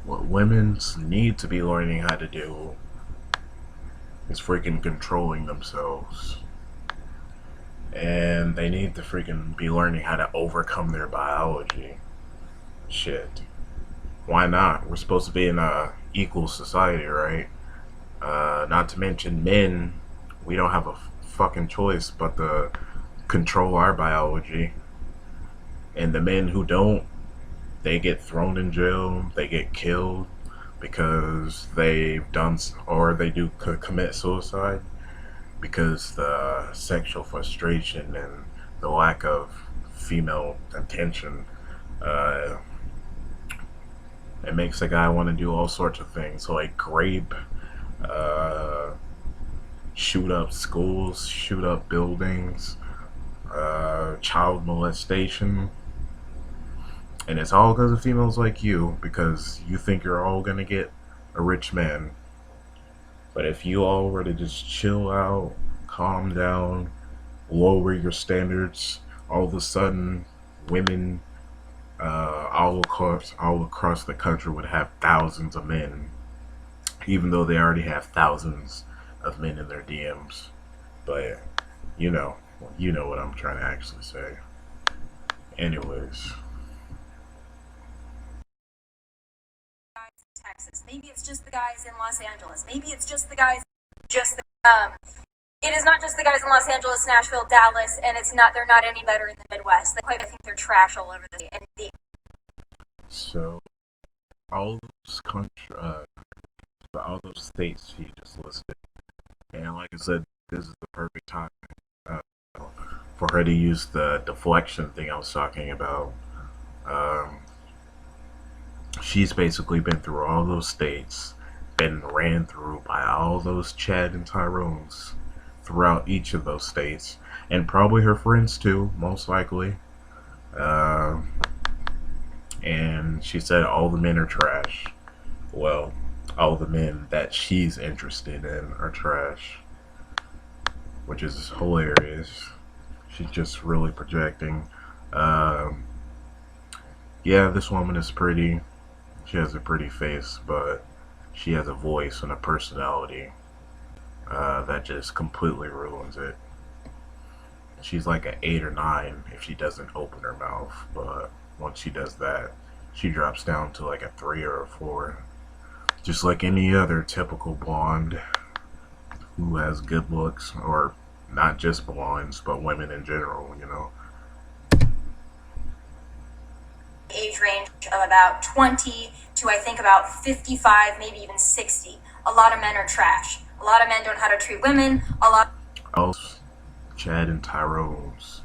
What women need to be learning how to do is freaking controlling themselves. And they need to freaking be learning how to overcome their biology. Shit. Why not? We're supposed to be in a equal society, right? Not to mention men, we don't have a fucking choice but to control our biology. And the men who don't, they get thrown in jail, they get killed because they've done, or they do commit suicide because the sexual frustration and the lack of female attention, uh, it makes a guy want to do all sorts of things like rape, uh, shoot up schools, shoot up buildings, child molestation. And it's all because of females like you, because you think you're all gonna get a rich man. But if you all were to just chill out, calm down, lower your standards, all of a sudden, women all across the country would have thousands of men, even though they already have thousands of men in their DMs. But you know, you know what I'm trying to actually say. Anyways, Texas. Maybe it's just the guys in Los Angeles. Maybe it's just the guys. Just the, it is not just the guys in Los Angeles, Nashville, Dallas, and it's not. They're not any better in the Midwest. I think they're trash all over the. so all those all those states she just listed, and like I said, this is the perfect time uh, for her to use the deflection thing I was talking about. Um, she's basically been through all those states, been ran through by all those Chad and Tyrones throughout each of those states, and probably her friends too, most likely. Uh, and she said all the men are trash. Well, all the men that she's interested in are trash, which is hilarious. She's just really projecting. Um, yeah, this woman is pretty. She has a pretty face, but she has a voice and a personality that just completely ruins it. She's like an 8 or 9 if she doesn't open her mouth, but once she does that, she drops down to like a 3 or a 4. Just like any other typical blonde who has good looks, or not just blondes, but women in general, you know. Age range of about 20 to I think about 55, maybe even 60. A lot of men are trash. A lot of men don't know how to treat women. A lot. Else, Chad and Tyrone's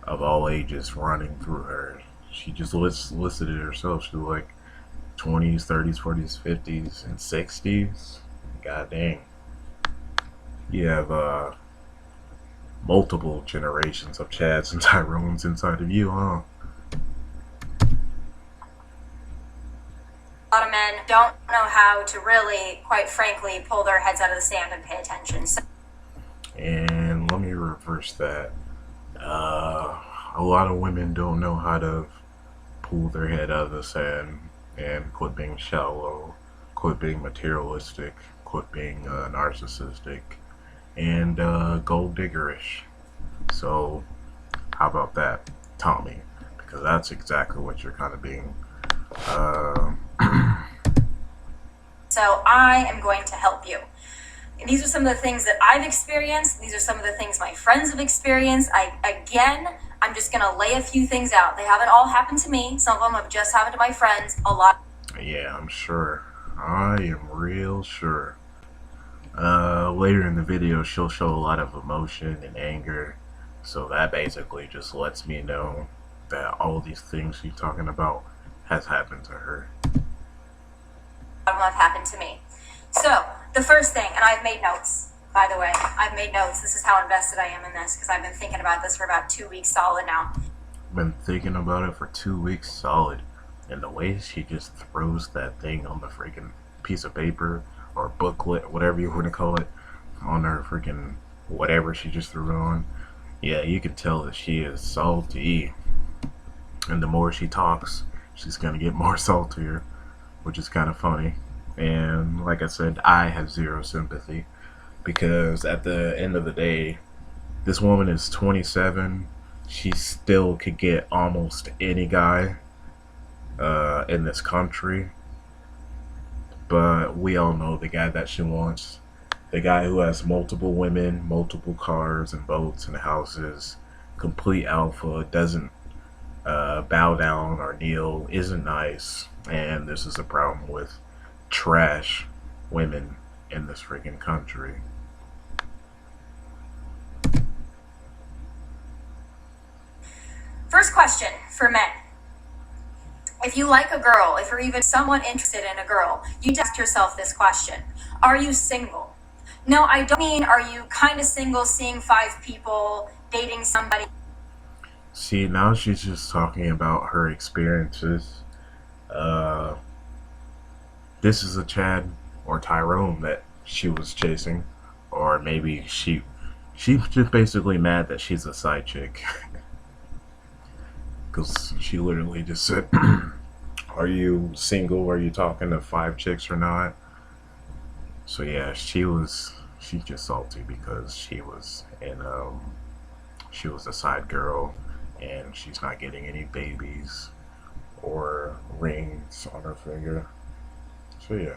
of all ages running through her. She just listed it herself. She's like 20s, 30s, 40s, 50s, and 60s. God dang. You have multiple generations of Chads and Tyrones inside of you, huh? A lot of men don't know how to really, quite frankly, pull their heads out of the sand and pay attention. So, and let me reverse that. A lot of women don't know how to pull their head out of the sand and quit being shallow, quit being materialistic, quit being narcissistic, and gold diggerish. So, how about that, Tommy? Because that's exactly what you're kind of being. so I am going to help you. And these are some of the things that I've experienced. These are some of the things my friends have experienced. I'm just going to lay a few things out. They haven't all happened to me. Some of them have just happened to my friends. A lot. Yeah, I'm sure. I am real sure. Later in the video, she'll show a lot of emotion and anger. So that basically just lets me know that all these things she's talking about has happened to her. A lot of them have happened to me. So, the first thing, and I've made notes, by the way. I've made notes. This is how invested I am in this, because I've been thinking about this for about 2 weeks solid now. Been thinking about it for 2 weeks solid. And the way she just throws that thing on the freaking piece of paper or booklet, whatever you want to call it, on her freaking whatever she just threw it on. Yeah, you can tell that she is salty. And the more she talks, she's gonna get more saltier. which is kind of funny. And like I said, I have zero sympathy because at the end of the day, this woman is 27. She still could get almost any guy in this country, but we all know the guy that she wants. The guy who has multiple women, multiple cars and boats and houses, complete alpha, doesn't bow down or kneel, isn't nice, and this is a problem with trash women in this freaking country. First question for men. If you like a girl, if you're even someone interested in a girl, you ask yourself this question. Are you single? No, I don't mean are you kind of single, seeing 5 people, dating somebody. See, now she's just talking about her experiences. This is a Chad or Tyrone that she was chasing, or maybe she's just basically mad that she's a side chick. Because she literally just said, are you single? Are you talking to 5 chicks or not? So yeah, she's just salty because she was a side girl and she's not getting any babies or rings on her finger. So yeah.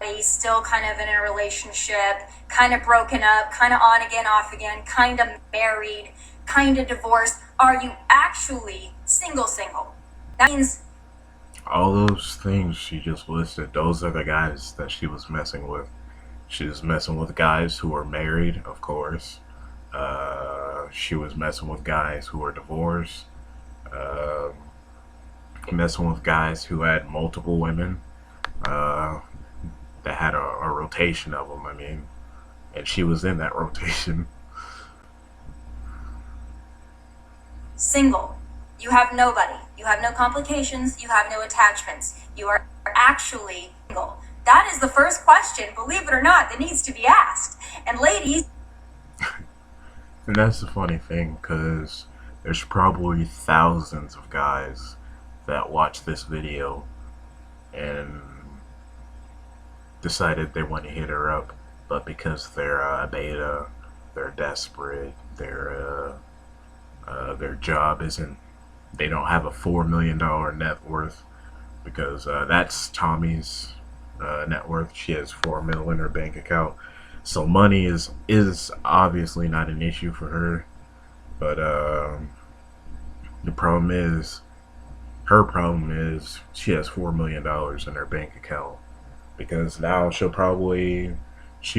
He's still kind of in a relationship, kind of broken up, kind of on again, off again, kind of married, kind of divorced. Are you actually single? That means all those things she just listed, those are the guys that she was messing with. She was messing with guys who are married, of course. She was messing with guys who are divorced. Messing with guys who had multiple women. That had a rotation of them, I mean. And she was in that rotation. Single. You have nobody. You have no complications. You have no attachments. You are actually single. That is the first question, believe it or not, that needs to be asked. And ladies... And that's the funny thing, because there's probably thousands of guys that watch this video and decided they want to hit her up, but because they're a beta, they're desperate, their job isn't, they don't have a $4 million net worth, because that's Tommy's net worth. She has $4 million in her bank account, so money is obviously not an issue for her. But the problem is, her problem is she has $4 million in her bank account, because now she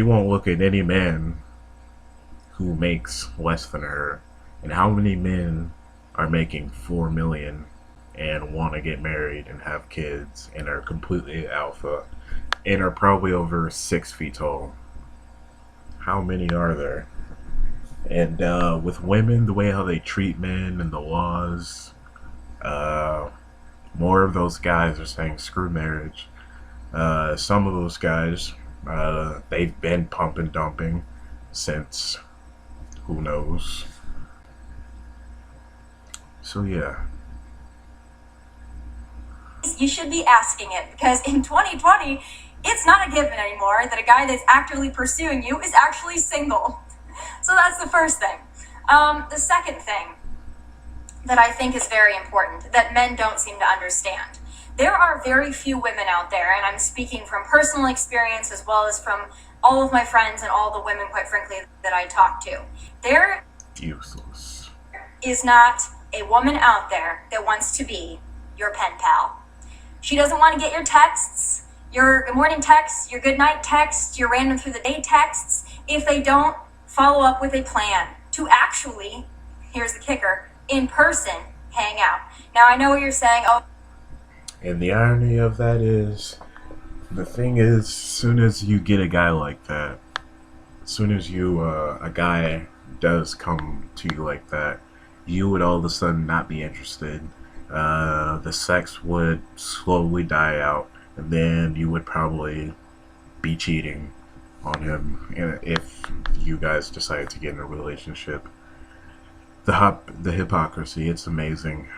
won't look at any man who makes less than her. And how many men are making $4 million and want to get married and have kids and are completely alpha and are probably over 6 feet tall? How many are there? And with women, the way how they treat men and the laws, more of those guys are saying screw marriage. Some of those guys, they've been pump and dumping since who knows. So yeah. You should be asking it, because in 2020, it's not a given anymore that a guy that's actively pursuing you is actually single. So that's the first thing. The second thing that I think is very important that men don't seem to understand. There are very few women out there, and I'm speaking from personal experience as well as from all of my friends and all the women, quite frankly, that I talk to. There Useless. is not a woman out there that wants to be your pen pal. She doesn't want to get your texts, your good morning texts, your good night texts, your random through the day texts, if they don't follow up with a plan to actually, here's the kicker, in person hang out. Now I know what you're saying, oh. And the irony of that is, the thing is, as soon as you get a guy like that, as soon as a guy does come to you like that, you would all of a sudden not be interested. The sex would slowly die out, and then you would probably be cheating on him if you guys decide to get in a relationship. The hypocrisy, it's amazing.